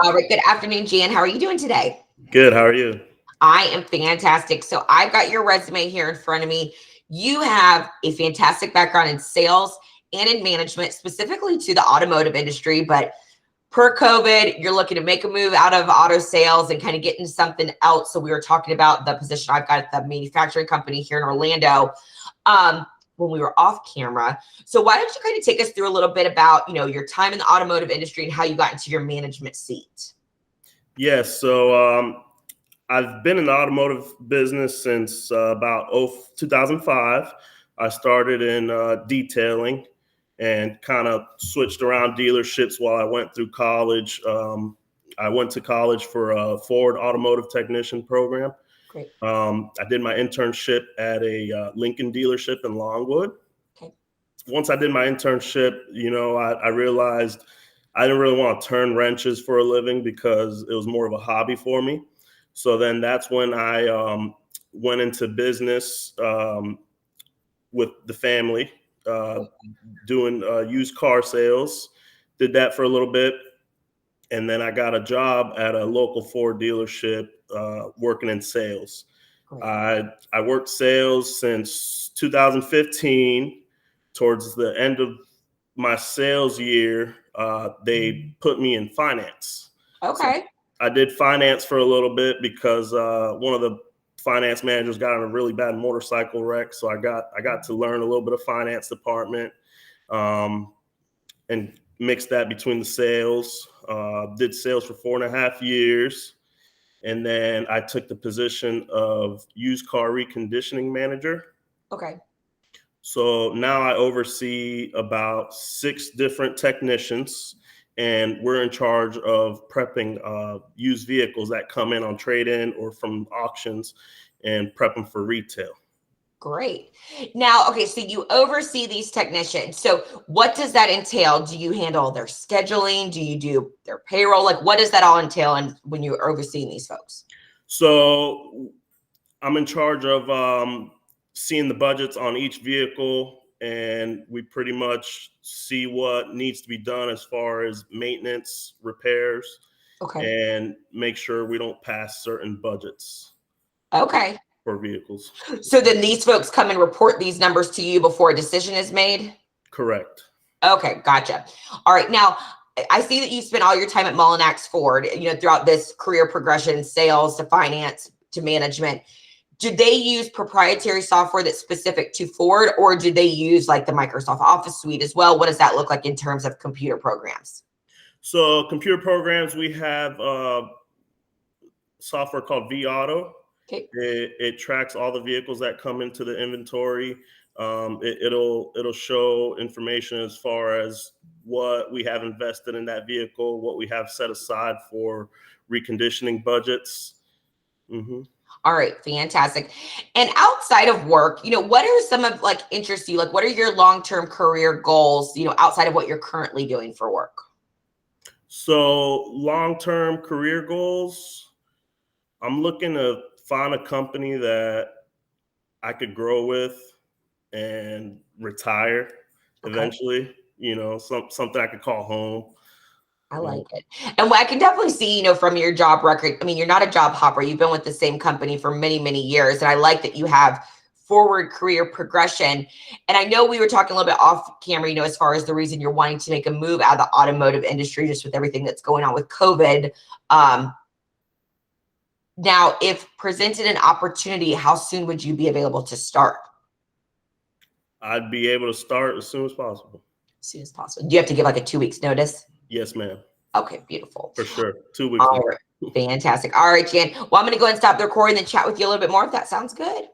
All right. Good afternoon, Jan. How are you doing today? Good. How are you? I am fantastic. So I've got your resume here in front of me. You have a fantastic background in sales and in management, specifically to the automotive industry. But per COVID, you're looking to make a move out of auto sales and kind of get into something else. So we were talking about the position I've got at the manufacturing company here in Orlando. When we were off camera. So why don't you kind of take us through a little bit about, your time in the automotive industry and how you got into your management seat? Yes. I've been in the automotive business since about 2005. I started in detailing and kind of switched around dealerships while I went through college. I went to college for a Ford automotive technician program. Great. I did my internship at a Lincoln dealership in Longwood. Okay. Once I did my internship, I realized I didn't really want to turn wrenches for a living because it was more of a hobby for me. So then that's when I went into business with the family, doing used car sales. Did that for a little bit. And then I got a job at a local Ford dealership working in sales. I worked sales since 2015. Towards the end of my sales year, they put me in finance. Okay. So I did finance for a little bit because one of the finance managers got in a really bad motorcycle wreck. So I got to learn a little bit of finance department and mixed that between the sales. Did sales for 4.5 years. And then I took the position of used car reconditioning manager. Okay. So now I oversee about 6 different technicians, and we're in charge of prepping used vehicles that come in on trade-in or from auctions and prep them for retail. Great. Now, okay, so you oversee these technicians. So what does that entail? Do you handle their scheduling? Do you do their payroll? Like, what does that all entail and when you're overseeing these folks? So I'm in charge of seeing the budgets on each vehicle, and we pretty much see what needs to be done as far as maintenance, repairs, Okay. and make sure we don't pass certain budgets Okay. for vehicles. So then these folks come and report these numbers to you before a decision is made? Correct. Okay, gotcha. All right. Now, I see that you spent all your time at Mullinax Ford, throughout this career progression, sales to finance to management. Do they use proprietary software that's specific to Ford, or do they use like the Microsoft Office suite as well? What does that look like in terms of computer programs? So computer programs, we have software called vAuto. Okay. It tracks all the vehicles that come into the inventory. It'll show information as far as what we have invested in that vehicle, what we have set aside for reconditioning budgets. Mm-hmm. All right, fantastic. And outside of work, what are some of like interests you? Like, what are your long-term career goals, outside of what you're currently doing for work? So long-term career goals, I'm looking to find a company that I could grow with and retire Okay. eventually, something I could call home. I like it. And I can definitely see, from your job record, I mean, you're not a job hopper. You've been with the same company for many, many years. And I like that you have forward career progression. And I know we were talking a little bit off camera, as far as the reason you're wanting to make a move out of the automotive industry, just with everything that's going on with COVID. Now, if presented an opportunity, how soon would you be available to start? I'd be able to start as soon as possible. As soon as possible. Do you have to give like a 2 weeks notice? Yes, ma'am. Okay, beautiful. For sure. 2 weeks. All right. Fantastic. All right, Jan. Well, I'm going to go ahead and stop the recording and then chat with you a little bit more if that sounds good.